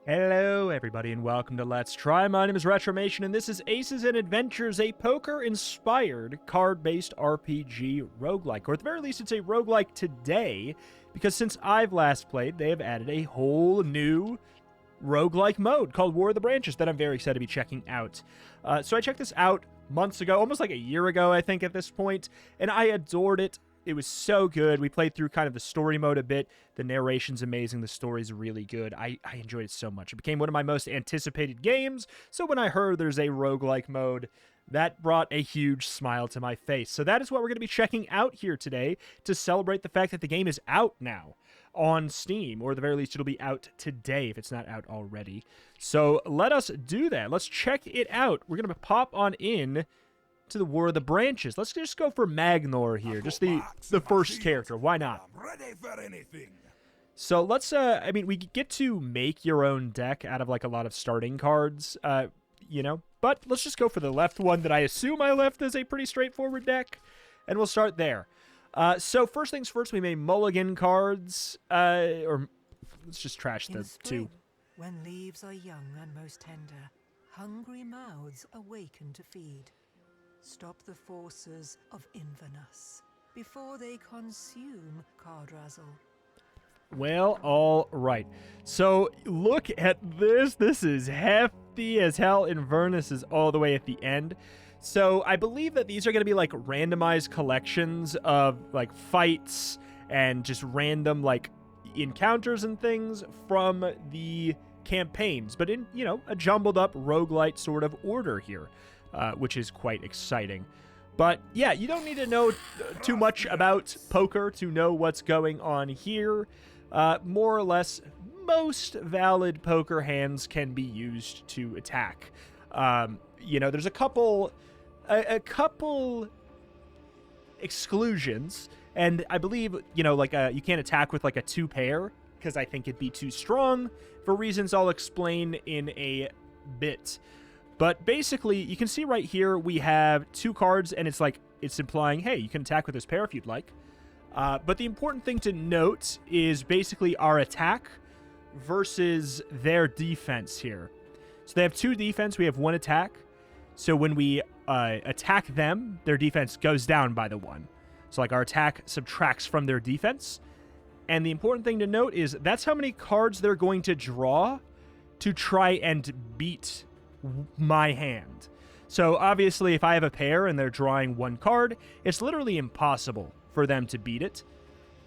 Hello everybody and welcome to Let's Try. My name is Retromation and this is Aces and Adventures, a poker-inspired card-based RPG roguelike. Or at the very least it's a roguelike today, because since I've last played, they have added a whole new roguelike mode called War of the Branches that I'm very excited to be checking out. So I checked this out months ago, almost like a year ago I think at this point, and I adored it. It was so good. We played through kind of the story mode a bit. The narration's amazing. The story's really good. I enjoyed it so much. It became one of my most anticipated games. So when I heard there's a roguelike mode, that brought a huge smile to my face. So that is what we're going to be checking out here today to celebrate the fact that the game is out now on Steam, or at the very least it'll be out today if it's not out already. So let us do that. Let's check it out. We're going to pop on in to the War of the Branches. Let's just go for Magnor here, just the first character. Why not? I'm ready for anything. So let's, I mean, we get to make your own deck out of like a lot of starting cards, you know, but let's just go for the left one that I assume I left as a pretty straightforward deck, and we'll start there. So first things first, we may mulligan cards, or let's just trash the two. When leaves are young and most tender, hungry mouths awaken to feed. Stop the forces of Inverness before they consume Cardrazzle. Well, all right. So look at this. This is hefty as hell. Inverness is all the way at the end. So I believe that these are going to be like randomized collections of like fights and just random like encounters and things from the campaigns, but in, you know, a jumbled up roguelite sort of order here. Which is quite exciting. But yeah, you don't need to know too much about poker to know what's going on here. More or less, most valid poker hands can be used to attack. You know, there's a couple exclusions, and I believe, you know, like you can't attack with like a 2-pair, because I think it'd be too strong, for reasons I'll explain in a bit. But basically, you can see right here, we have 2 cards, and it's like, it's implying, hey, you can attack with this pair if you'd like. But the important thing to note is basically our attack versus their defense here. So they have 2 defense, we have 1 attack. So when we attack them, their defense goes down by the 1. So like our attack subtracts from their defense. And the important thing to note is that's how many cards they're going to draw to try and beat my hand. So obviously if I have a pair and they're drawing 1 card, it's literally impossible for them to beat it.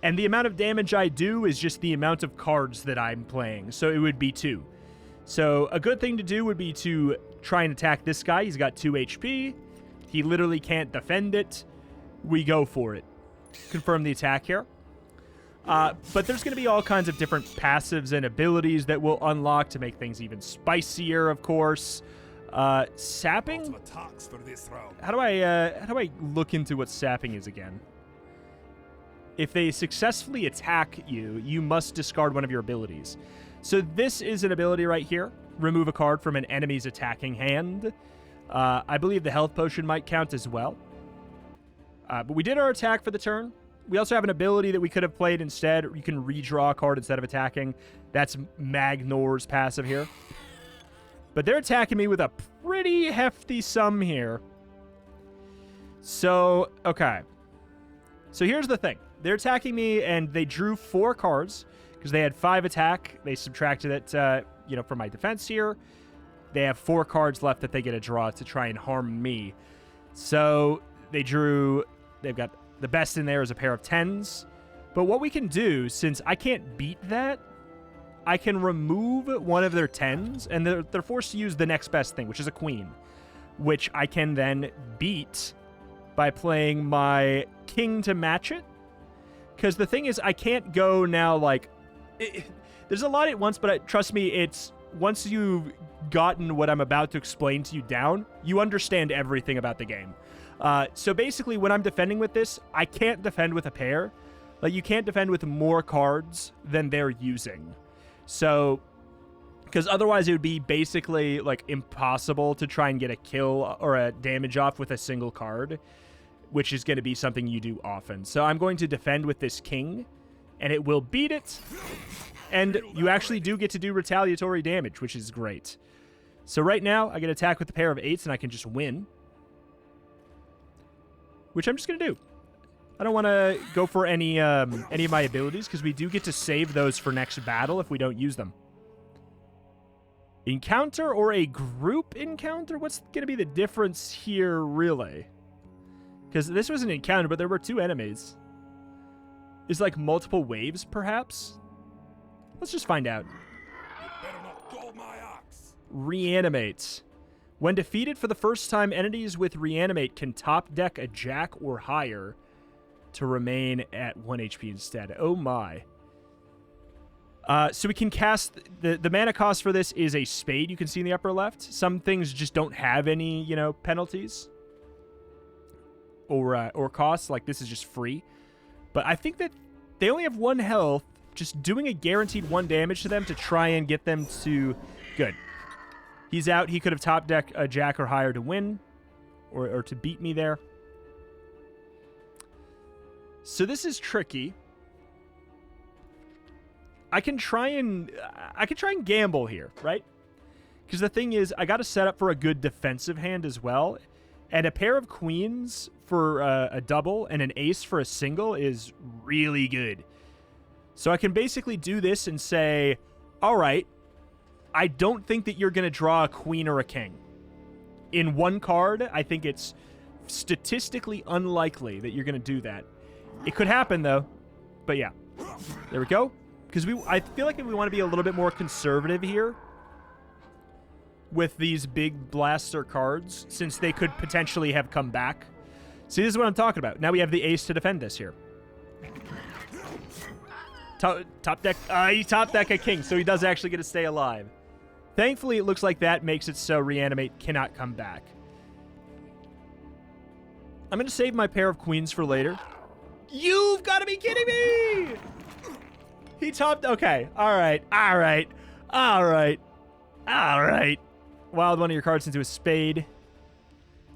And the amount of damage I do is just the amount of cards that I'm playing. So it would be 2. So a good thing to do would be to try and attack this guy. He's got 2 HP. He literally can't defend it. We go for it. Confirm the attack here. But there's going to be all kinds of different passives and abilities that we'll unlock to make things even spicier, of course. Sapping? How do I look into what sapping is again? If they successfully attack you, you must discard one of your abilities. So this is an ability right here. Remove a card from an enemy's attacking hand. I believe the health potion might count as well. But we did our attack for the turn. We also have an ability that we could have played instead. You can redraw a card instead of attacking. That's Magnor's passive here. But they're attacking me with a pretty hefty sum here. So, okay. So here's the thing. They're attacking me, and they drew 4 cards because they had 5 attack. They subtracted it, you know, from my defense here. They have 4 cards left that they get to draw to try and harm me. So they drew... They've got... The best in there is a pair of 10s. But what we can do, since I can't beat that, I can remove one of their 10s, and they're forced to use the next best thing, which is a queen, which I can then beat by playing my king to match it. Because the thing is, I can't go now, like... there's a lot at once, but trust me, it's... Once you've gotten what I'm about to explain to you down, you understand everything about the game. So basically, when I'm defending with this, I can't defend with a pair. Like, you can't defend with more cards than they're using. So, because otherwise it would be basically, like, impossible to try and get a kill or a damage off with a single card, which is going to be something you do often. So I'm going to defend with this king, and it will beat it. And you actually do get to do retaliatory damage, which is great. So right now, I get attack with a pair of 8s, and I can just win. Which I'm just going to do. I don't want to go for any of my abilities, because we do get to save those for next battle if we don't use them. Encounter or a group encounter? What's going to be the difference here, really? Because this was an encounter, but there were 2 enemies. Is like multiple waves, perhaps? Let's just find out. You better not dull my ox. Reanimate. When defeated for the first time, entities with Reanimate can top deck a jack or higher to remain at 1 HP instead. Oh my. So we can cast... The mana cost for this is a spade, you can see in the upper left. Some things just don't have any, you know, penalties. Or costs, like this is just free. But I think that they only have 1 health. Just doing a guaranteed 1 damage to them to try and get them to... Good. He's out. He could have top decked a jack or higher to win. Or to beat me there. So this is tricky. I can try and gamble here, right? Because the thing is, I got to set up for a good defensive hand as well. And a pair of queens for a double and an ace for a single is really good. So I can basically do this and say, all right, I don't think that you're going to draw a queen or a king. In 1 card, I think it's statistically unlikely that you're going to do that. It could happen, though. But yeah, there we go. Because I feel like we want to be a little bit more conservative here with these big blaster cards, since they could potentially have come back. See, this is what I'm talking about. Now we have the ace to defend this here. Top deck. He top deck a king, so he does actually get to stay alive. Thankfully, it looks like that makes it so Reanimate cannot come back. I'm going to save my pair of queens for later. You've got to be kidding me! He topped... Okay. All right. All right. All right. All right. Wild one of your cards into a spade.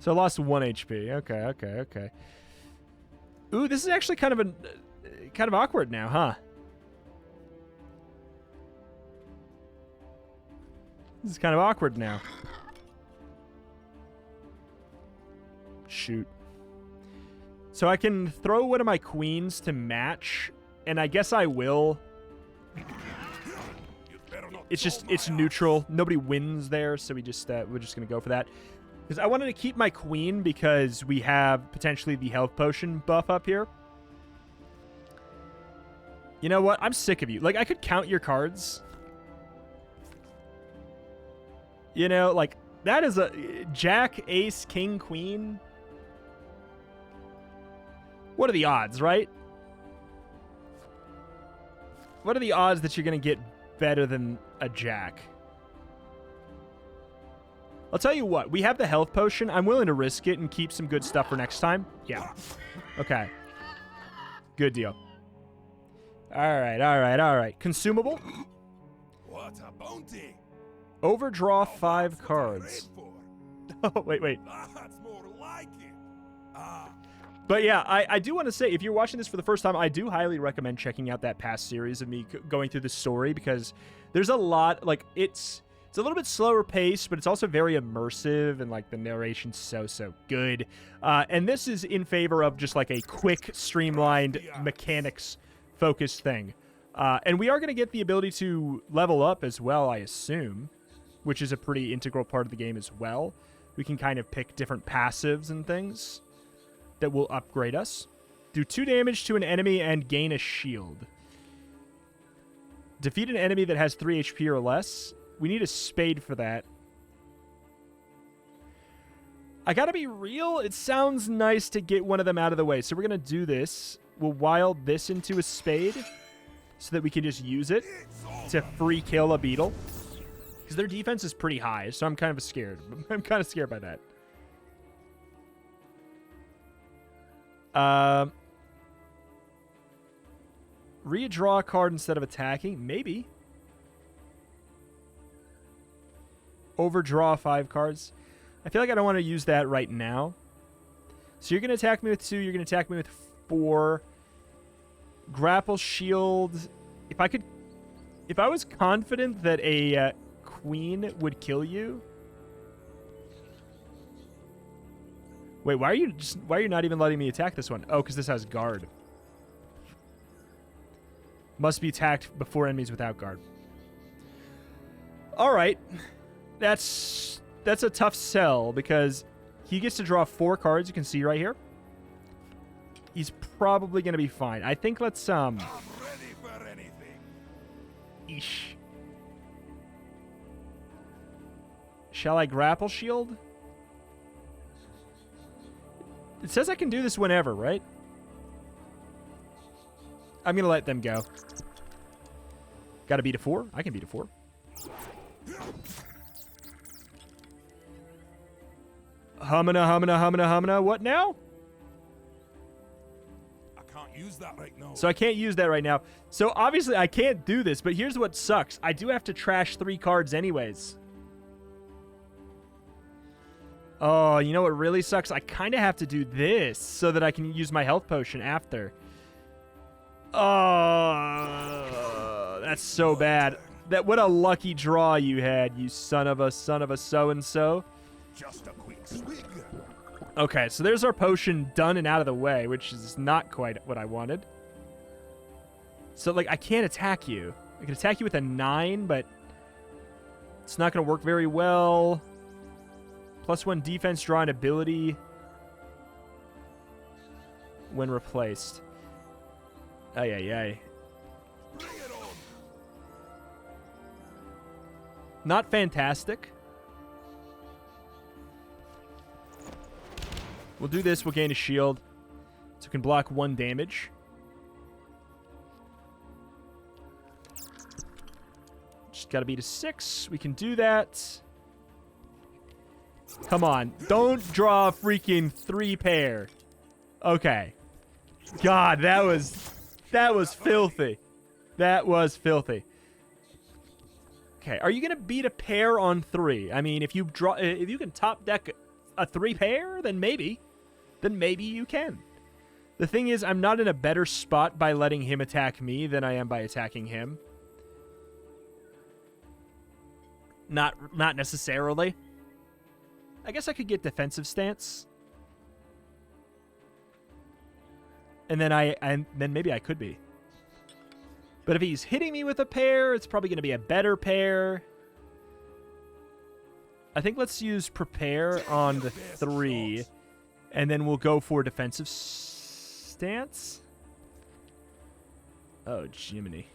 So I lost 1 HP. Okay, okay, okay. Ooh, this is actually kind of awkward now, huh? This is kind of awkward now. Shoot. So I can throw one of my queens to match, and I guess I will. It's neutral. Nobody wins there, so we're just gonna go for that. Because I wanted to keep my queen because we have potentially the health potion buff up here. You know what? I'm sick of you. Like, I could count your cards. You know, like, that is a jack, ace, king, queen. What are the odds, right? What are the odds that you're going to get better than a jack? I'll tell you what. We have the health potion. I'm willing to risk it and keep some good stuff for next time. Yeah. Okay. Good deal. All right, all right, all right. Consumable. What a bounty. Overdraw 5 cards. Oh, wait. That's more like it. But yeah, I do want to say, if you're watching this for the first time, I do highly recommend checking out that past series of me going through the story, because there's a lot, like, it's a little bit slower paced, but it's also very immersive, and, like, the narration's so good. And this is in favor of just, like, a quick, streamlined, mechanics-focused thing. And we are going to get the ability to level up as well, I assume, which is a pretty integral part of the game as well. We can kind of pick different passives and things that will upgrade us. Do 2 damage to an enemy and gain a shield. Defeat an enemy that has 3 HP or less. We need a spade for that. I gotta be real. It sounds nice to get one of them out of the way. So we're gonna do this. We'll wild this into a spade so that we can just use it to free kill a beetle. Because their defense is pretty high, so I'm kind of scared. I'm kind of scared by that. Redraw a card instead of attacking. Maybe. Overdraw 5 cards. I feel like I don't want to use that right now. So you're going to attack me with 2. You're going to attack me with 4. Grapple shield. If If I was confident that a queen would kill you... Wait, why are you not even letting me attack this one? Oh, because this has guard. Must be attacked before enemies without guard. All right. That's a tough sell because he gets to draw 4 cards. You can see right here. He's probably going to be fine. I think let's I'm ready for anything. Eesh. Shall I grapple shield? It says I can do this whenever, right? I'm going to let them go. Got to beat a 4? I can beat a 4. Humana, humana, humana, humana. What now? I can't use that right now. So I can't use that right now. So obviously I can't do this, but here's what sucks. I do have to trash 3 cards anyways. Oh, you know what really sucks? I kind of have to do this so that I can use my health potion after. Oh, that's so bad. What a lucky draw you had, you son of a so-and-so. Just a quick swig. Okay, so there's our potion done and out of the way, which is not quite what I wanted. So, like, I can't attack you. I can attack you with a 9, but it's not going to work very well. +1 defense, draw an ability when replaced. Ay, ay, ay. Bring it on. Not fantastic. We'll do this. We'll gain a shield. So we can block 1 damage. Just got to beat a 6. We can do that. Come on. Don't draw a freaking 3 pair. Okay. God, that was filthy. That was filthy. Okay, are you going to beat a pair on 3? I mean, if you can top deck a 3 pair, then maybe. Then maybe you can. The thing is, I'm not in a better spot by letting him attack me than I am by attacking him. Not necessarily. I guess I could get defensive stance. And then then maybe I could be. But if he's hitting me with a pair, it's probably going to be a better pair. I think let's use prepare on the 3. And then we'll go for defensive stance. Oh, Jiminy.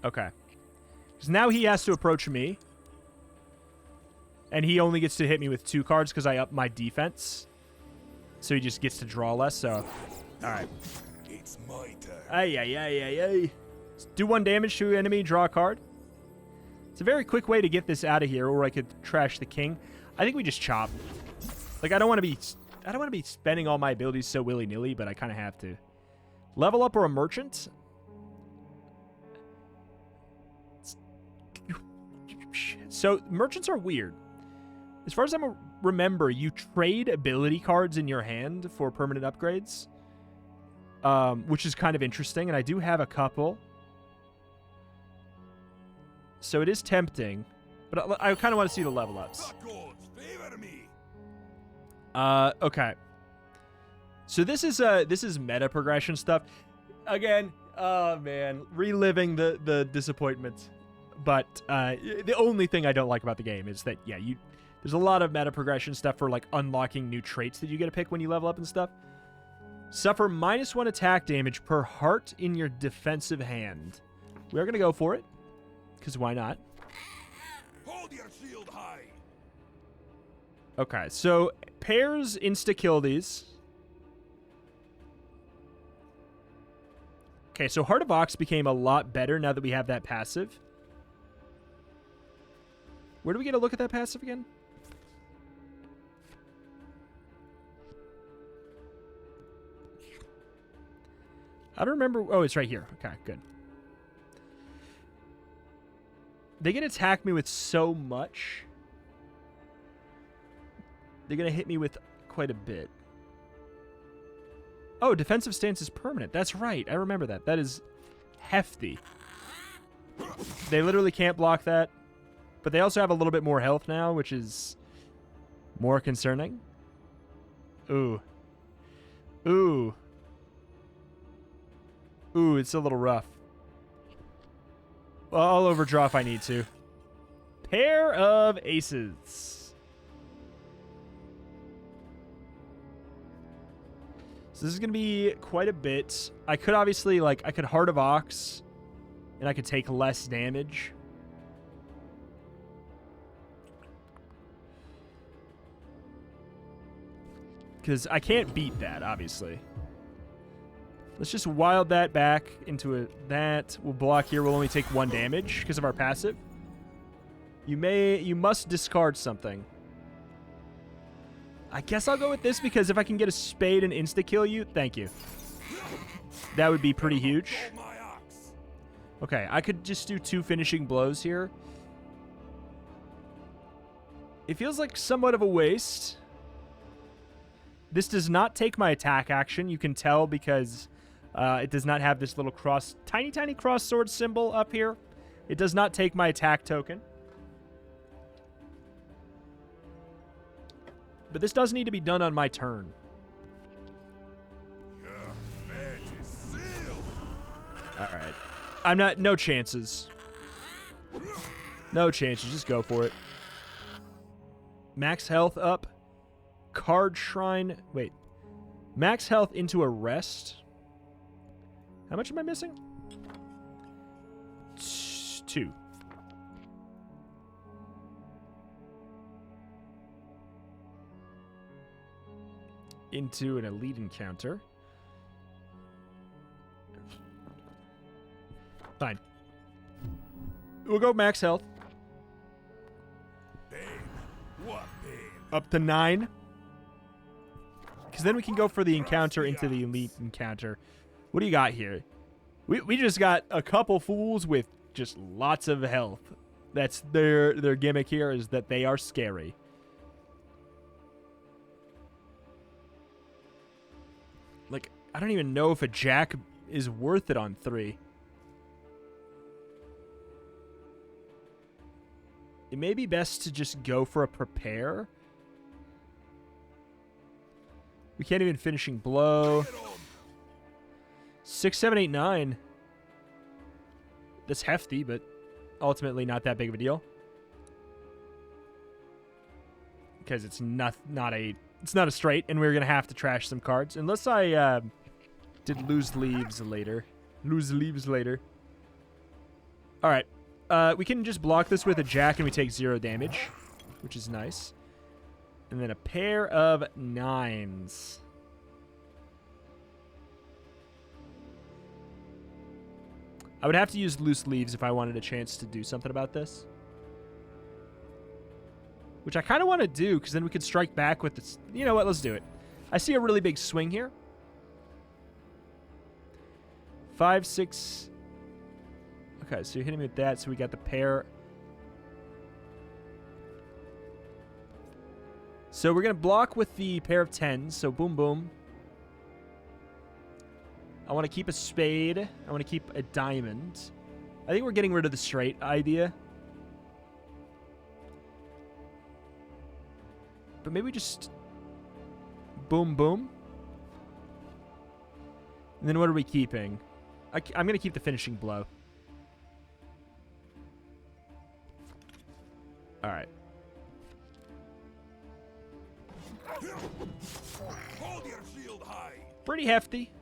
Okay. Because now he has to approach me. And he only gets to hit me with 2 cards because I up my defense. So he just gets to draw less, so... Alright. It's my turn. Ay, ay, ay, ay, ay. Do 1 damage to enemy, draw a card. It's a very quick way to get this out of here, or I could trash the king. I think we just chop. Like, I don't want to be spending all my abilities so willy-nilly, but I kind of have to. Level up or a merchant? So, merchants are weird. As far as I remember, you trade ability cards in your hand for permanent upgrades. Which is kind of interesting, and I do have a couple. So it is tempting, but I kind of want to see the level ups. Okay. So this is meta progression stuff. Again, oh man, reliving the disappointment. But the only thing I don't like about the game is that there's a lot of meta progression stuff for like unlocking new traits that you get to pick when you level up and stuff. Suffer -1 attack damage per heart in your defensive hand. We are gonna go for it. Because why not? Hold your shield high. Okay, so pairs insta-kill these. Okay, so Heart of Ox became a lot better now that we have that passive. Where do we get a look at that passive again? I don't remember. Oh, it's right here. Okay, good. They can attack me with so much. They're going to hit me with quite a bit. Oh, defensive stance is permanent. That's right. I remember that. That is hefty. They literally can't block that. But they also have a little bit more health now, which is more concerning. Ooh. Ooh. Ooh, it's a little rough. Well, I'll overdraw if I need to. Pair of aces. So this is going to be quite a bit. I could obviously, like, I could Heart of Ox, and I could take less damage. Because I can't beat that, obviously. Let's just wild that back into that. We'll block here. We'll only take 1 damage because of our passive. You must discard something. I guess I'll go with this because if I can get a spade and insta-kill you, thank you. That would be pretty huge. Okay, I could just do 2 finishing blows here. It feels like somewhat of a waste. This does not take my attack action. You can tell because it does not have this little tiny cross sword symbol up here. It does not take my attack token. But this does need to be done on my turn. Alright. I'm not... No chances. No chances. Just go for it. Max health up. Card shrine. Wait. Max health into a rest. How much am I missing? 2. Into an elite encounter. Fine. We'll go max health. Benn. What Benn? Up to 9. Because then we can go for the encounter into the elite encounter. What do you got here? We just got a couple fools with just lots of health. That's their gimmick here, is that they are scary. Like, I don't even know if a jack is worth it on 3. It may be best to just go for a prepare. We can't even finishing blow. 6, 7, 8, 9. That's hefty, but ultimately not that big of a deal. Because it's not a straight, and we're gonna have to trash some cards. Unless I did lose leaves later. Alright. We can just block this with a jack and we take 0 damage, which is nice. And then a pair of 9s. I would have to use loose leaves if I wanted a chance to do something about this. Which I kind of want to do, because then we could strike back with this. You know what? Let's do it. I see a really big swing here. 5, 6. Okay, so you're hitting me with that, so we got the pair. So we're going to block with the pair of 10s, so boom, boom. I want to keep a spade. I want to keep a diamond. I think we're getting rid of the straight idea. But maybe just boom, boom. And then what are we keeping? I'm going to keep the finishing blow. All right. Hold your shield high. Pretty hefty,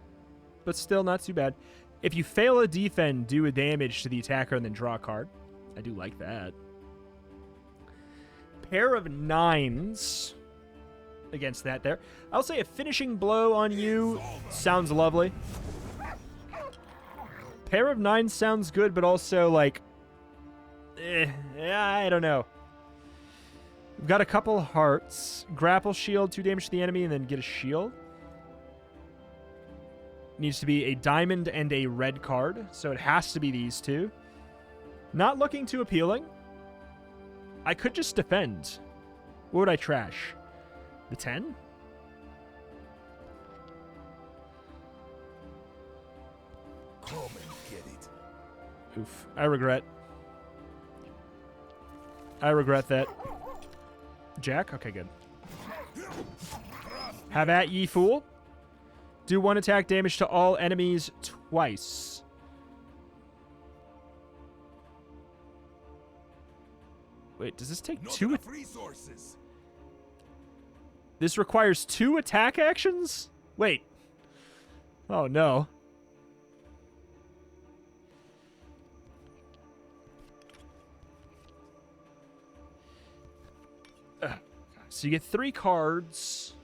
but still not too bad. If you fail a defend, do a damage to the attacker and then draw a card. I do like that. Pair of 9s against that there. I'll say a finishing blow on you sounds lovely. Pair of 9s sounds good, but also like, I don't know. We've got a couple hearts. Grapple shield, 2 damage to the enemy, and then get a shield. Needs to be a diamond and a red card, so it has to be these 2. Not looking too appealing. I could just defend. What would I trash? The 10? Oof. I regret that. Jack? Okay, good. Have at ye, fool. Do 1 attack damage to all enemies twice. Wait, does this take Not 2? enough resources. This requires 2 attack actions? Wait. Oh, no. So you get 3 cards.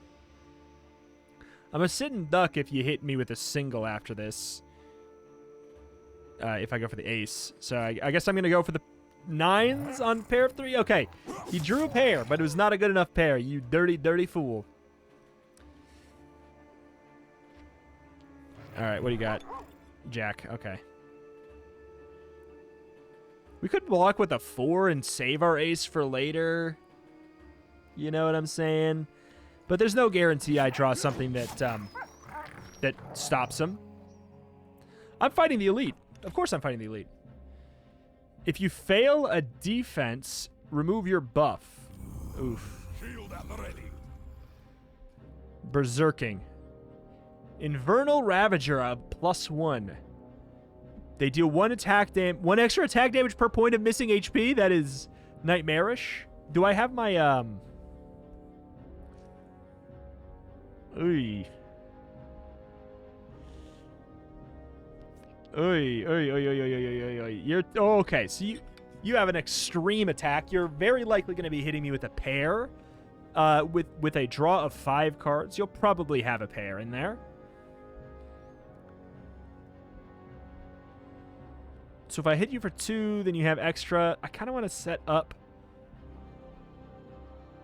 I'm a sit and duck if you hit me with a single after this. If I go for the ace. So I guess I'm going to go for the 9s on pair of 3. Okay. He drew a pair, but it was not a good enough pair. You dirty, dirty fool. All right, what do you got? Jack. Okay. We could block with a 4 and save our ace for later. You know what I'm saying? But there's no guarantee I draw something that that stops him. I'm fighting the elite. Of course I'm fighting the elite. If you fail a defense, remove your buff. Oof. Shield at the ready. Berserking. Infernal Ravager of +1. They deal 1 extra attack damage per point of missing HP. That is nightmarish. Do I have my Oy. Oy, oy, oy, oy, oy, oy, oy, oy. You're okay. So you have an extreme attack. You're very likely going to be hitting me with a pair. With a draw of 5 cards, you'll probably have a pair in there. So if I hit you for 2, then you have extra. I kind of want to set up.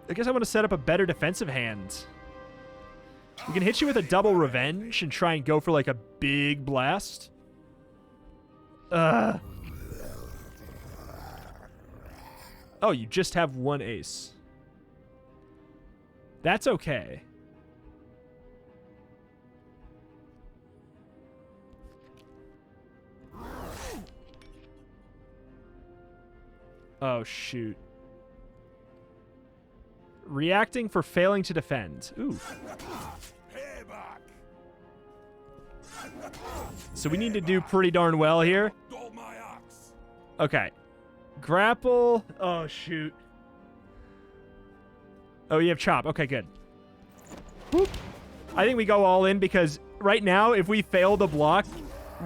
I guess I want to set up a better defensive hand. We can hit you with a double revenge and try and go for like a big blast. Oh, you just have 1 ace. That's okay. Oh, shoot. Reacting for failing to defend. Ooh. Payback. So we need to do pretty darn well here. Dull my axe. Okay. Grapple. Oh, shoot. Oh, you have chop. Okay, good. Whoop. I think we go all in because right now, if we fail the block,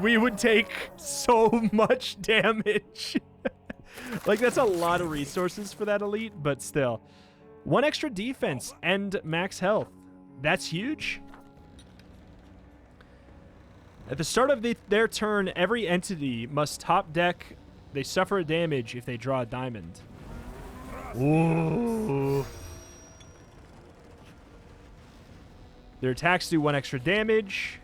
we would take so much damage. Like, that's a lot of resources for that elite, but still. 1 extra defense and max health. That's huge. At the start of their turn, every entity must top deck. They suffer a damage if they draw a diamond. Ooh. Their attacks do 1 extra damage.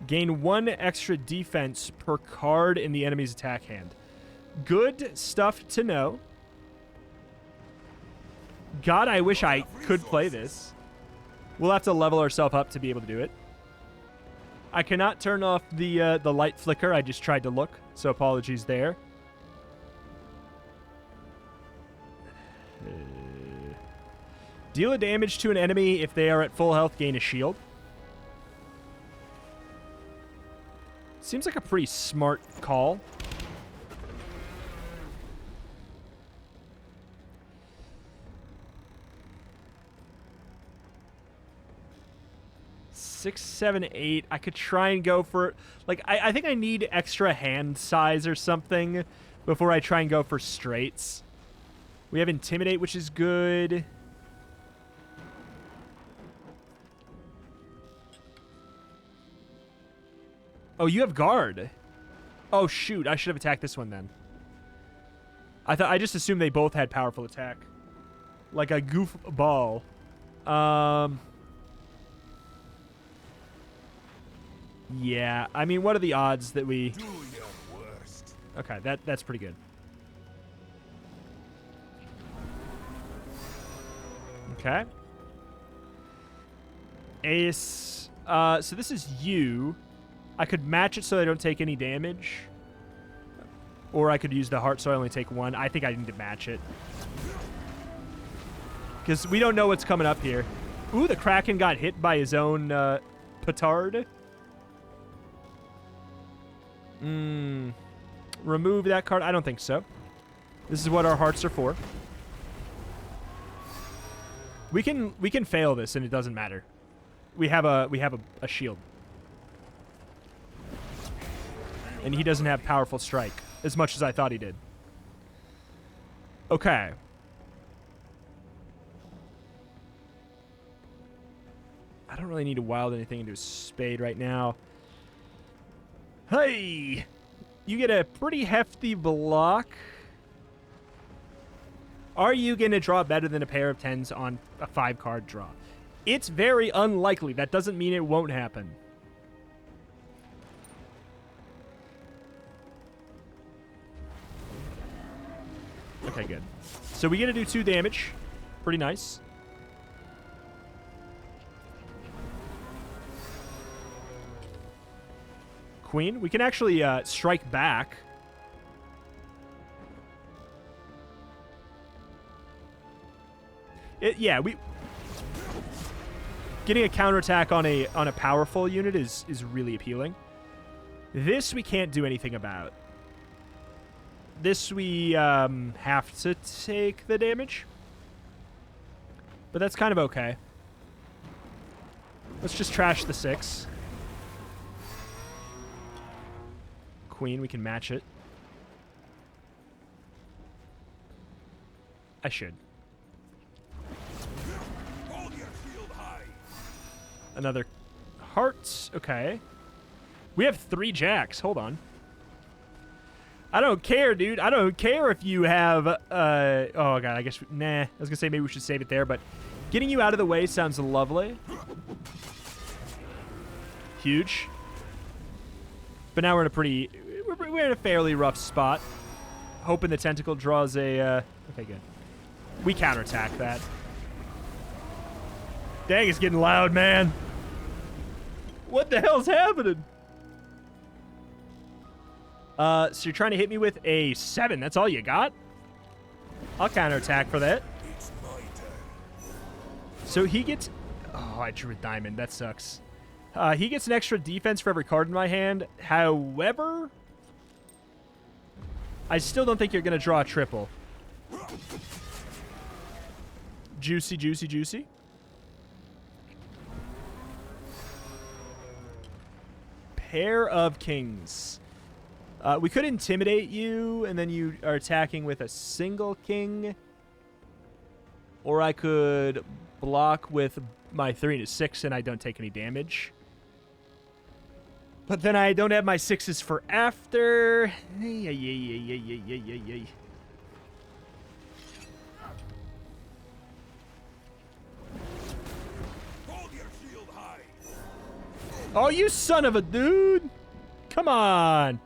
Gain 1 extra defense per card in the enemy's attack hand. Good stuff to know. God, I wish I could play this. We'll have to level ourselves up to be able to do it. I cannot turn off the light flicker. I just tried to look, so apologies there. Deal a damage to an enemy if they are at full health. Gain a shield. Seems like a pretty smart call. Six, 7, 8. I could try and go for... Like, I think I need extra hand size or something before I try and go for straights. We have Intimidate, which is good. Oh, you have Guard. Oh, shoot. I should have attacked this one then. I just assumed they both had powerful attack. Like a goofball. Yeah. I mean, what are the odds that we... Do your worst. Okay, that's pretty good. Okay. Ace. So this is you. I could match it so I don't take any damage. Or I could use the heart so I only take one. I think I need to match it. Because we don't know what's coming up here. Ooh, the Kraken got hit by his own petard. Remove that card. I don't think so. This is what our hearts are for. We can fail this and it doesn't matter. We have a shield. And he doesn't have powerful strike as much as I thought he did. Okay. I don't really need to wild anything into a spade right now. Hey! You get a pretty hefty block. Are you going to draw better than a pair of 10s on a 5-card draw? It's very unlikely. That doesn't mean it won't happen. Okay, good. So we get to do 2 damage. Pretty nice. Queen. We can actually strike back. Yeah, getting a counterattack on a powerful unit is really appealing. This we can't do anything about. This we have to take the damage. But that's kind of okay. Let's just trash the 6. Queen, we can match it. I should. Hold your shield high. Another heart. Okay. We have 3 jacks. Hold on. I don't care, dude. I don't care if you have... oh, God. I guess... Nah. I was going to say maybe we should save it there, but getting you out of the way sounds lovely. Huge. But now we're in a pretty... We're in a fairly rough spot. Hoping the tentacle draws a... okay, good. We counterattack that. Dang, it's getting loud, man. What the hell's happening? So you're trying to hit me with a 7. That's all you got? I'll counterattack for that. It's my turn. So he gets... Oh, I drew a diamond. That sucks. He gets an extra defense for every card in my hand. However... I still don't think you're going to draw a triple. Juicy, juicy, juicy. Pair of kings. We could intimidate you, and then you are attacking with a single king. Or I could block with my 3 to 6, and I don't take any damage. But then I don't have my 6s for after. Hold your shield high. Oh, you son of a dude! Come on!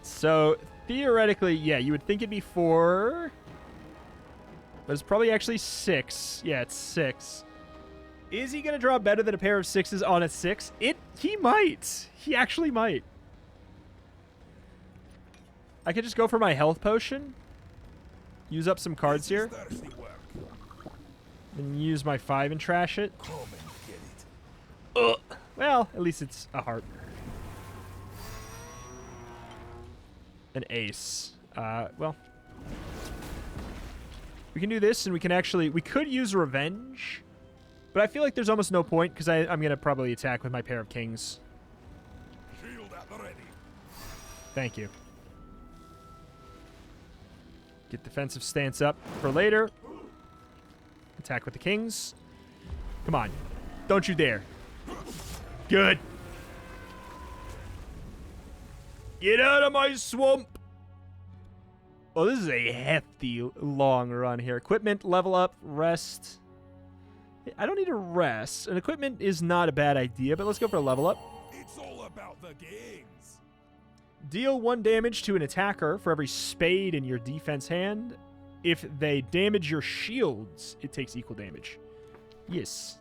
So, theoretically, yeah, you would think it'd be 4. But it's probably actually 6. Yeah, it's 6. Is he going to draw better than a pair of 6s on a 6? He might. He actually might. I could just go for my health potion. Use up some cards here. Thirsty work. And use my 5 and trash it. Come and get it. Ugh. Well, at least it's a heart. An ace. Well. We can do this, and we can actually... We could use revenge. But I feel like there's almost no point, because I'm going to probably attack with my pair of kings. Shield at the ready. Thank you. Get defensive stance up for later. Attack with the kings. Come on. Don't you dare. Good. Get out of my swamp. Oh, this is a hefty long run here. Equipment, level up, rest. I don't need to rest. An equipment is not a bad idea, but let's go for a level up. It's all about the gains. Deal 1 damage to an attacker for every spade in your defense hand. If they damage your shields, it takes equal damage. Yes.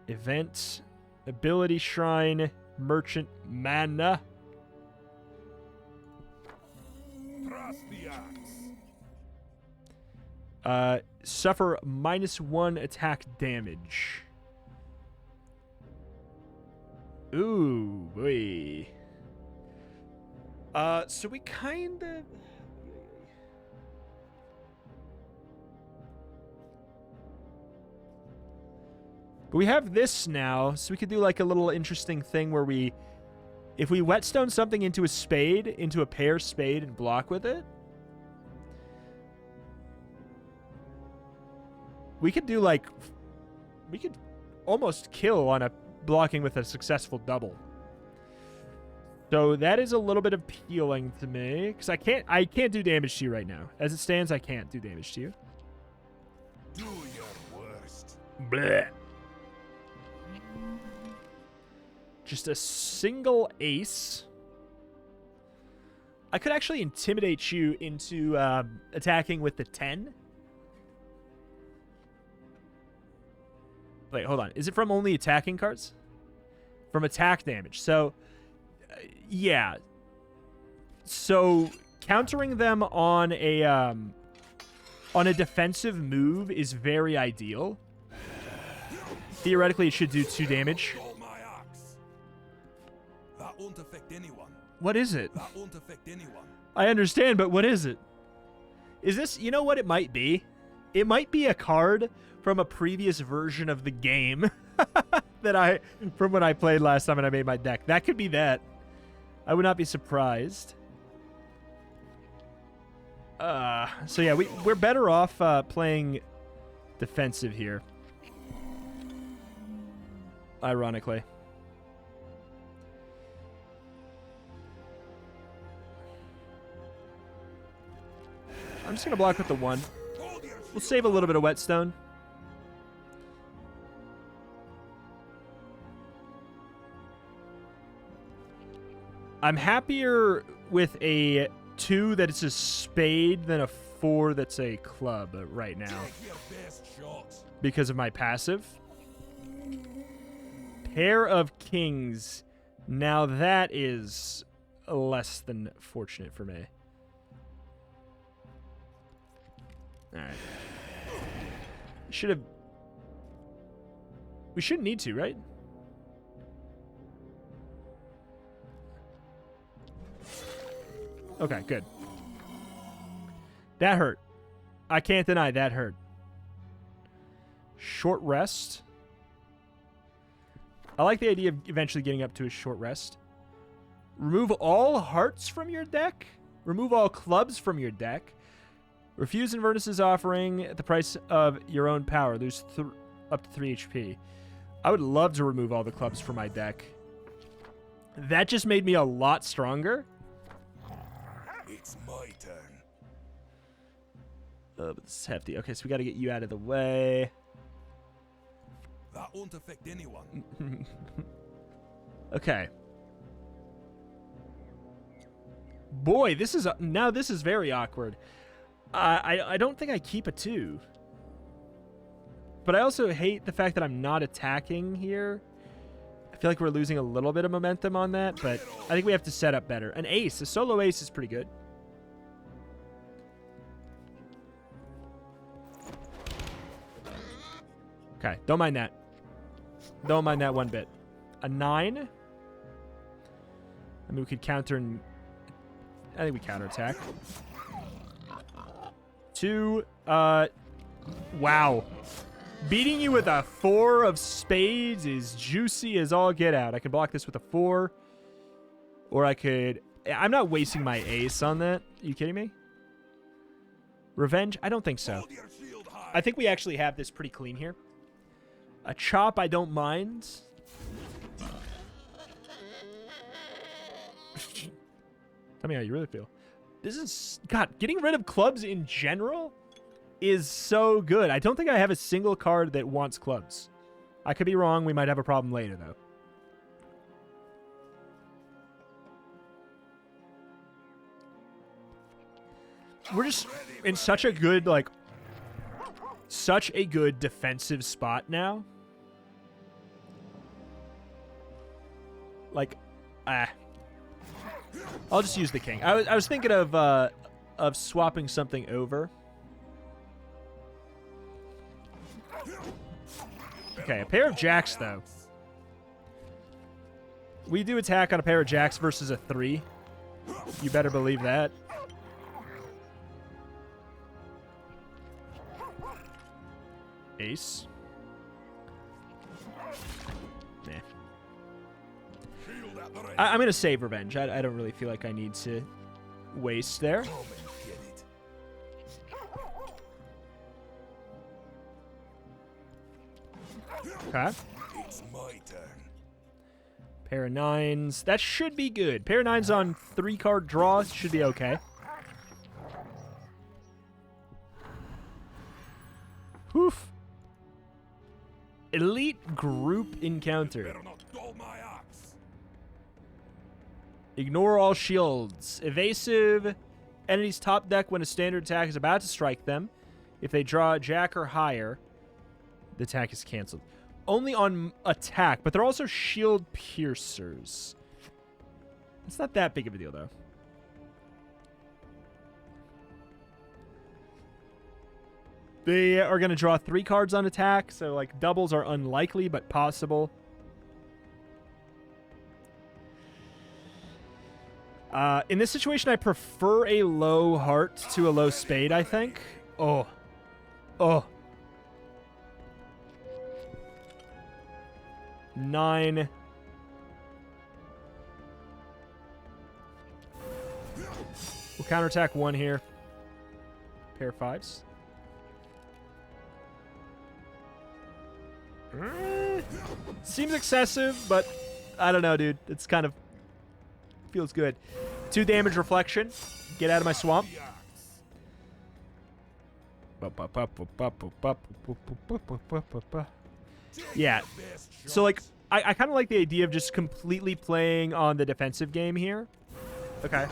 Event, ability shrine, merchant mana. Thrust the axe. Suffer -1 attack damage. Ooh, boy. So we kind of... But we have this now, so we could do like a little interesting thing where we... If we whetstone something into a spade, into a pair spade, and block with it, we could do like... We could almost kill on a blocking with a successful double. So that is a little bit appealing to me, because I can't do damage to you right now. As it stands, I can't do damage to you. Do your worst. Blech. Just a single ace. I could actually intimidate you into attacking with the 10. Wait, hold on. Is it from only attacking cards? From attack damage. So, yeah. So, countering them on a defensive move is very ideal. Theoretically, it should do 2 damage. Roll my axe. That won't affect anyone. What is it? That won't affect anyone. I understand, but what is it? Is this... You know what it might be? It might be a card from a previous version of the game that from when I played last time and I made my deck. That could be that. I would not be surprised. So yeah, we're better off playing defensive here. Ironically. I'm just going to block with the 1. We'll save a little bit of whetstone. I'm happier with a 2 that is a spade than a 4 that's a club right now Take your best shot. because of my passive. Pair of kings. Now that is less than fortunate for me. All right. Should have... We shouldn't need to, right? Okay, good. That hurt. I can't deny that hurt. Short rest. I like the idea of eventually getting up to a short rest. Remove all hearts from your deck. Remove all clubs from your deck. Refuse Inverness's offering at the price of your own power. Lose up to 3 HP. I would love to remove all the clubs from my deck. That just made me a lot stronger. It's my turn. But this is hefty. Okay, so we got to get you out of the way. That won't affect anyone. Okay. Boy, this is now this is very awkward. I don't think I keep a 2. But I also hate the fact that I'm not attacking here. I feel like we're losing a little bit of momentum on that, but I think we have to set up better. An ace, a solo ace is pretty good. Okay, don't mind that. Don't mind that one bit. A 9. I mean, we could counter and... I think we counterattack. 2. Wow. Beating you with a 4 of spades is juicy as all get out. I can block this with a 4. Or I could... I'm not wasting my ace on that. Are you kidding me? Revenge? I don't think so. Hold your shield high. I think we actually have this pretty clean here. A chop, I don't mind. Tell me how you really feel. This is... God, getting rid of clubs in general is so good. I don't think I have a single card that wants clubs. I could be wrong. We might have a problem later, though. We're just in such a good, like, such a good defensive spot now. Like, I'll just use the king. I was thinking of swapping something over. Okay, a pair of jacks, though. We do attack on a pair of jacks versus a 3. You better believe that. Ace. Nah. I'm going to save revenge. I don't really feel like I need to waste there. Okay. It's my turn. Pair of 9s. That should be good. Pair of 9s on 3-card draw should be okay. Woof. Elite group encounter. Better not dull my axe. Ignore all shields. Evasive. Enemy's top deck when a standard attack is about to strike them. If they draw a jack or higher, the attack is canceled. Only on attack, but they're also shield piercers. It's not that big of a deal, though. They are going to draw 3 cards on attack, so like doubles are unlikely, but possible. In this situation, I prefer a low heart to a low spade, I think. Oh. Oh. 9. We'll counterattack 1 here. Pair of 5s. Seems excessive, but I don't know, dude. It's kind of feels good. 2 damage reflection. Get out of my swamp. Yeah. So, like, I kind of like the idea of just completely playing on the defensive game here. Okay.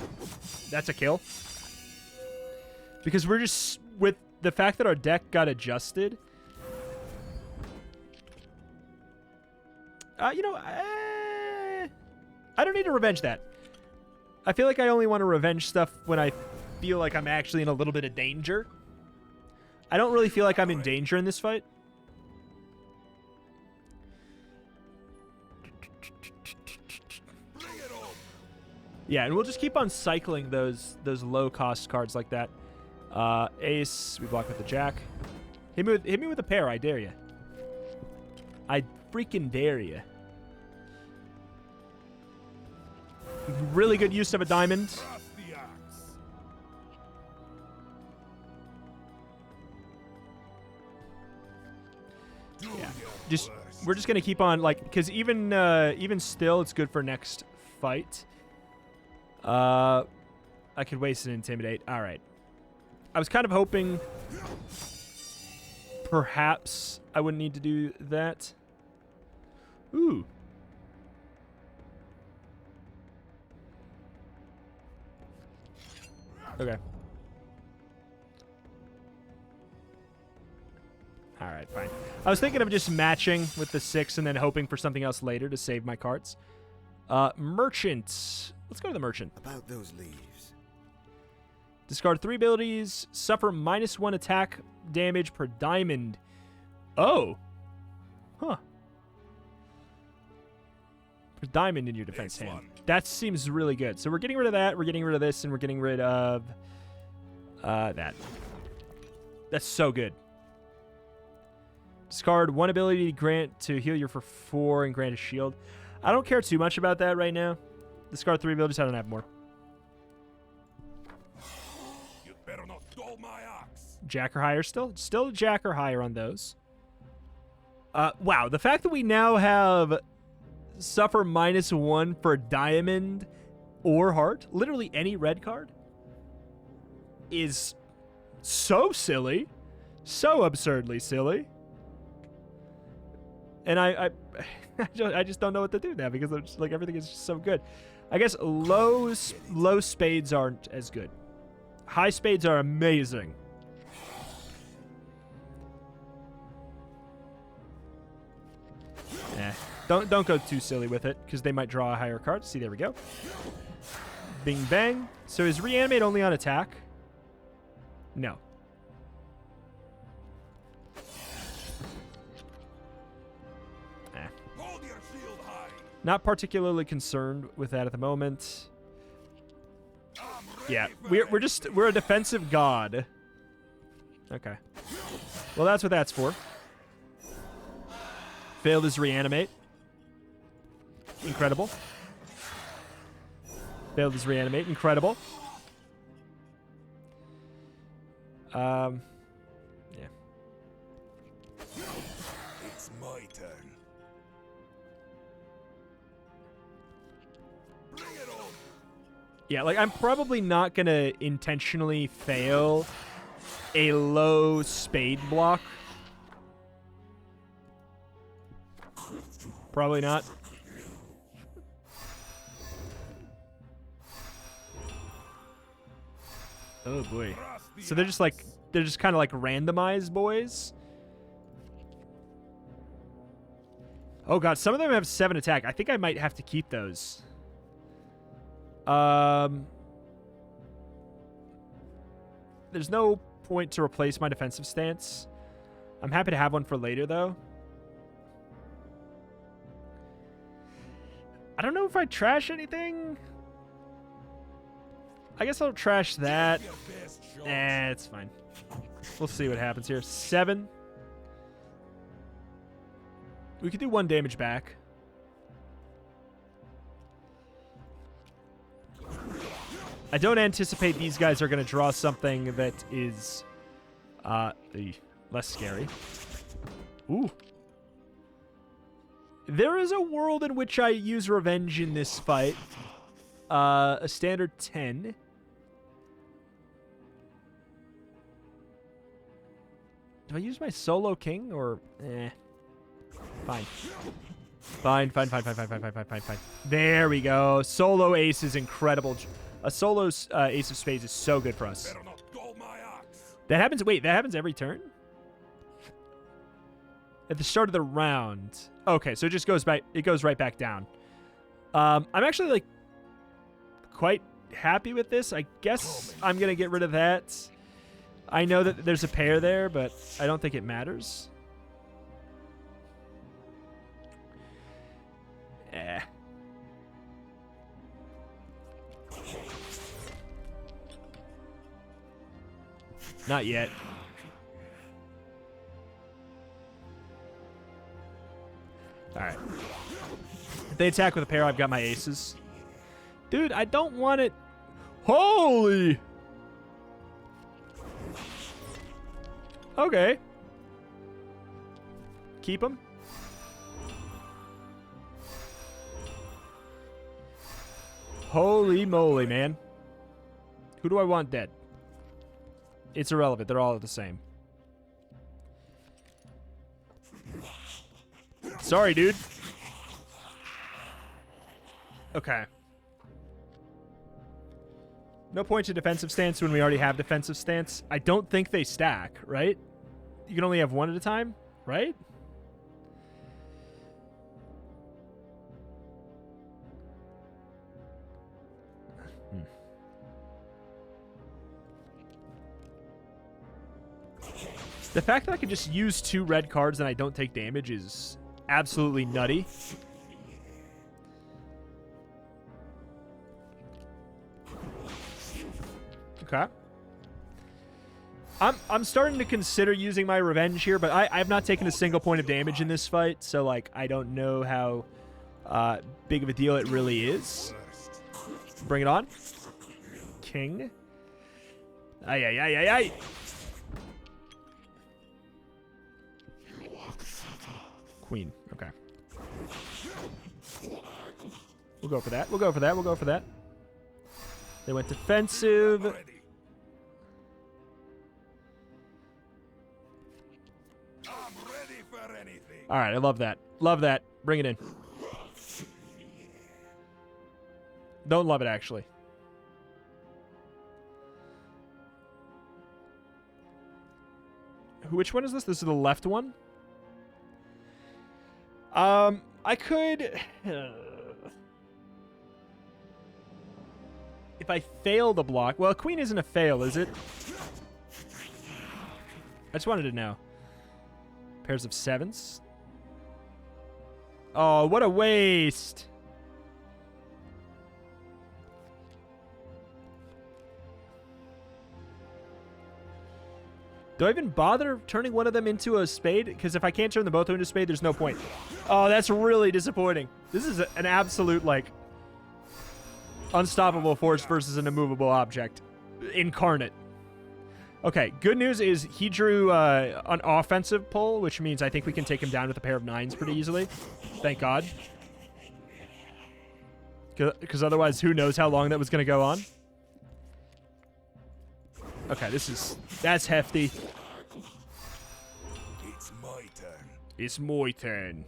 That's a kill. Because we're just, with the fact that our deck got adjusted, you know, I don't need to revenge that. I feel like I only want to revenge stuff when I feel like I'm actually in a little bit of danger. I don't really feel like I'm in danger in this fight. Yeah, and we'll just keep on cycling those low-cost cards like that. Ace, we block with the jack. Hit me with a pair, I dare you. I freaking dare you. Really good use of a diamond. Yeah, we're just gonna keep on, like, because even still, it's good for next fight. I could waste an intimidate. All right. I was kind of hoping perhaps I wouldn't need to do that. Ooh. Okay. All right, fine. I was thinking of just matching with the 6 and then hoping for something else later to save my cards. Merchant. Let's go to the merchant. About those leaves. Discard 3 abilities. Suffer -1 attack damage per diamond. Oh. Huh. Per diamond in your defense hand. That seems really good. So we're getting rid of that. We're getting rid of this. And we're getting rid of that. That's so good. Discard 1 ability to heal you for 4 and grant a shield. I don't care too much about that right now. Discard 3 abilities. I don't have more. You better not dull my axe. Jack or higher still? Still Jack or higher on those. Wow. The fact that we now have suffer -1 for diamond or heart, literally any red card, is so silly. So absurdly silly. And I just don't know what to do now because it's like everything is just so good. I guess low spades aren't as good. High spades are amazing. Don't go too silly with it because they might draw a higher card. See, there we go. Bing bang. So is reanimate only on attack? No. Hold your shield high. Not particularly concerned with that at the moment. Yeah, we're a defensive god. Okay. Well, that's what that's for. Failed his reanimate. Incredible. Failed his reanimate. Incredible. Yeah. It's my turn. Bring it on. Yeah, like I'm probably not going to intentionally fail a low spade block. Probably not. Oh boy. So they're just kind of like randomized boys. Oh god, some of them have 7 attack. I think I might have to keep those. There's no point to replace my defensive stance. I'm happy to have one for later though. I don't know if I trash anything. I guess I'll trash that. It's fine. We'll see what happens here. 7. We could do 1 damage back. I don't anticipate these guys are going to draw something that is less scary. Ooh. There is a world in which I use revenge in this fight. A standard 10. Do I use my solo king or Fine. Fine. There we go. Solo ace is incredible. A solo ace of spades is so good for us. Better not dull my ox. That happens. Wait, that happens every turn? At the start of the round. Okay, so it just goes back. It goes right back down. I'm actually like quite happy with this. I guess I'm gonna get rid of that. I know that there's a pair there, but I don't think it matters. Not yet. Alright. If they attack with a pair, I've got my aces. Dude, I don't want it. Holy! Okay. Keep them. Holy moly, man. Who do I want dead? It's irrelevant. They're all the same. Sorry, dude. Okay. No point to defensive stance when we already have defensive stance. I don't think they stack, right? You can only have one at a time, right? The fact that I can just use 2 red cards and I don't take damage is absolutely nutty. Okay. I'm starting to consider using my revenge here, but I have not taken a single point of damage in this fight, so like I don't know how big of a deal it really is. Bring it on. King. Ay, ay, ay, ay, ay. Queen. Okay. We'll go for that. We'll go for that. We'll go for that. They went defensive. All right, I love that. Love that. Bring it in. Don't love it, actually. Which one is this? This is the left one? I could... if I fail the block... Well, queen isn't a fail, is it? I just wanted to know. Pairs of sevens. Oh, what a waste. Do I even bother turning one of them into a spade? Because if I can't turn them both into a spade, there's no point. Oh, that's really disappointing. This is an absolute, like, unstoppable force versus an immovable object. Incarnate. Okay, good news is he drew an offensive pull, which means I think we can take him down with a pair of nines pretty easily. Thank God. Because otherwise, who knows how long that was going to go on. Okay, that's hefty. It's my turn. It's my turn.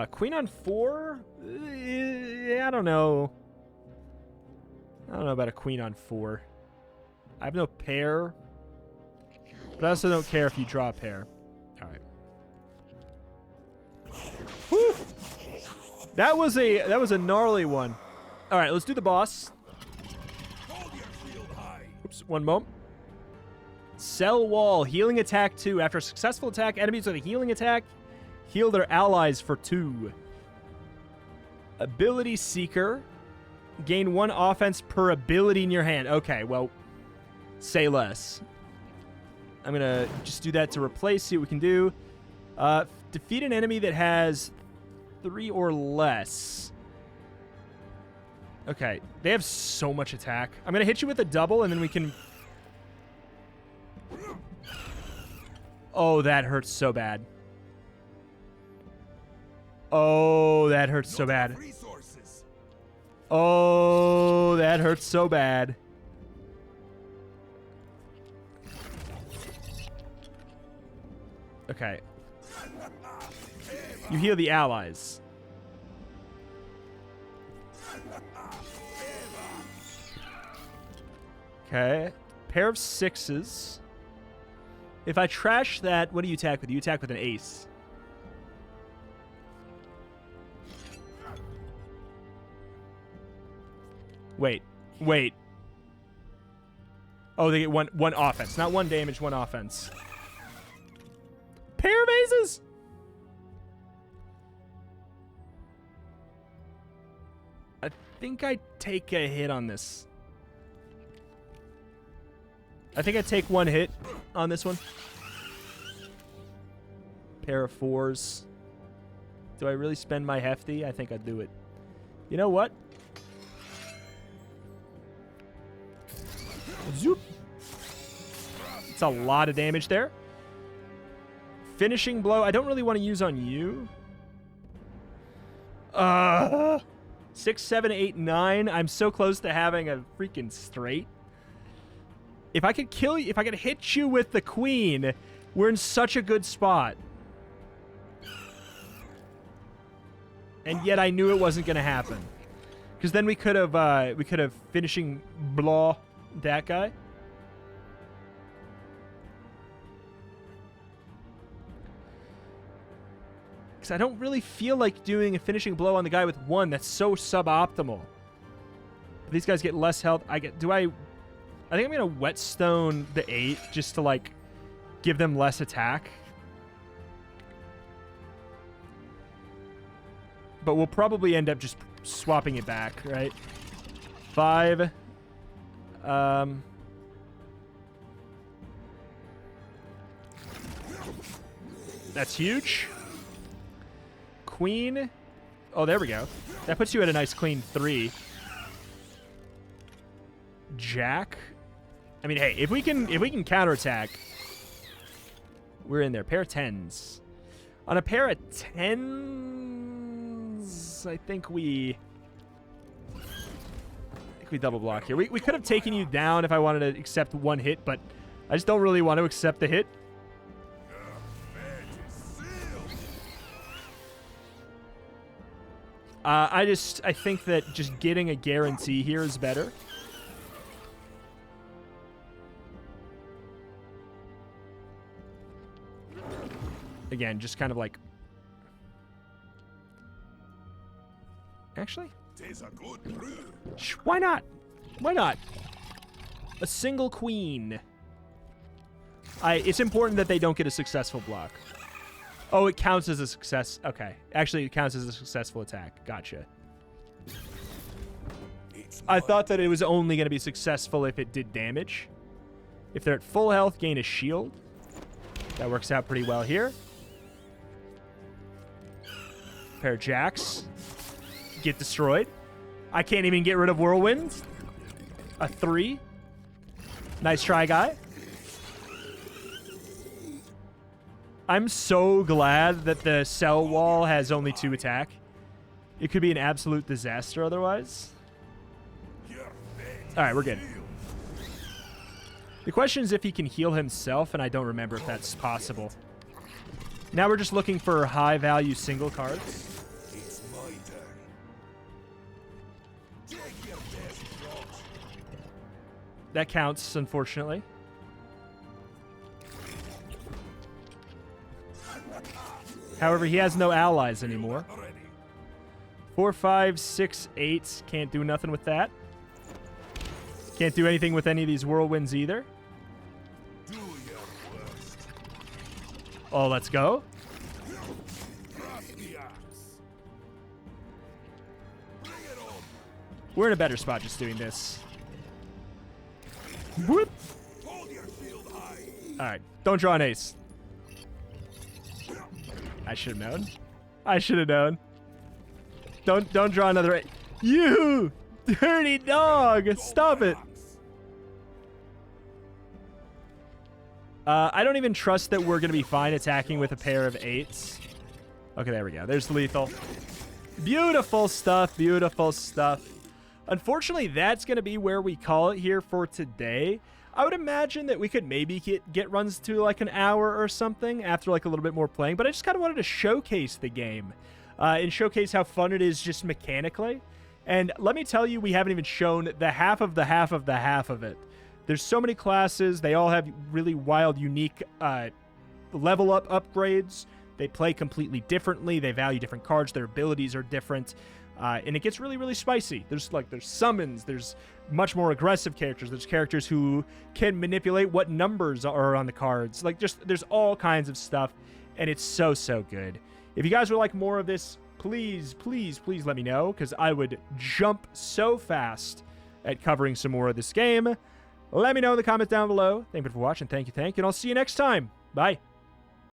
Queen on 4? I don't know. I don't know about a queen on 4. I have no pair. But I also don't care if you draw a pair. All right. Whew. That was a gnarly one. All right, let's do the boss. Oops, one moment. Cell wall, healing attack 2. After a successful attack, enemies with a healing attack heal their allies for 2. Ability seeker. Gain 1 offense per ability in your hand. Okay, well, say less. I'm going to just do that to replace, see what we can do. Defeat an enemy that has 3 or less. Okay, they have so much attack. I'm going to hit you with a double, and then we can... Oh, that hurts so bad. Oh, that hurts so bad. Oh, that hurts so bad. Okay. You heal the allies. Okay. Pair of 6s. If I trash that, what do you attack with? You attack with an ace. Wait. Oh, they get one offense. Not 1 damage, 1 offense. Pair of aces? I think I take a hit on this. I think I take 1 hit on this one. Pair of 4s. Do I really spend my hefty? I think I'd do it. You know what? Zoop. It's a lot of damage there. Finishing blow. I don't really want to use on you. 6, 7, 8, 9. I'm so close to having a freaking straight. If I could kill you, if I could hit you with the queen, we're in such a good spot. And yet I knew it wasn't going to happen. Because then we could have finishing blow that guy. Because I don't really feel like doing a finishing blow on the guy with 1. That's so suboptimal. These guys get less health. I think I'm going to whetstone the 8 just to, like, give them less attack. But we'll probably end up just swapping it back, right? 5. That's huge. Queen. Oh, there we go. That puts you at a nice clean 3. Jack. I mean, hey, if we can counterattack, we're in there. Pair of 10s. On a pair of 10s, I think we double block here. We could have taken you down if I wanted to accept 1 hit, but I just don't really want to accept the hit. I think that just getting a guarantee here is better. Again, just kind of like... Actually? Why not? Why not? A single queen. It's important that they don't get a successful block. Oh, it counts as a success. Okay. Actually, it counts as a successful attack. Gotcha. I thought that it was only going to be successful if it did damage. If they're at full health, gain a shield. That works out pretty well here. Pair of jacks. Get destroyed. I can't even get rid of Whirlwind. A 3. Nice try, guy. I'm so glad that the cell wall has only 2 attack. It could be an absolute disaster otherwise. Alright, we're good. The question is if he can heal himself, and I don't remember if that's possible. Now we're just looking for high-value single cards. That counts, unfortunately. However, he has no allies anymore. 4, 5, 6, 8. Can't do nothing with that. Can't do anything with any of these whirlwinds either. Oh, let's go. We're in a better spot just doing this. Whoop. Alright, don't draw an ace. I should have known. I should have known. Don't draw another ace. You dirty dog! Stop it. I don't even trust that we're going to be fine attacking with a pair of 8s. Okay, there we go. There's lethal. Beautiful stuff. Beautiful stuff. Unfortunately, that's going to be where we call it here for today. I would imagine that we could maybe get runs to like an hour or something after like a little bit more playing, but I just kind of wanted to showcase the game and showcase how fun it is just mechanically. And let me tell you, we haven't even shown the half of the half of the half of it. There's so many classes. They all have really wild, unique level up upgrades. They play completely differently. They value different cards. Their abilities are different. And it gets really, really spicy. There's summons. There's much more aggressive characters. There's characters who can manipulate what numbers are on the cards. There's all kinds of stuff. And it's so, so good. If you guys would like more of this, please, please, please let me know, because I would jump so fast at covering some more of this game. Let me know in the comments down below. Thank you for watching. Thank you. And I'll see you next time. Bye.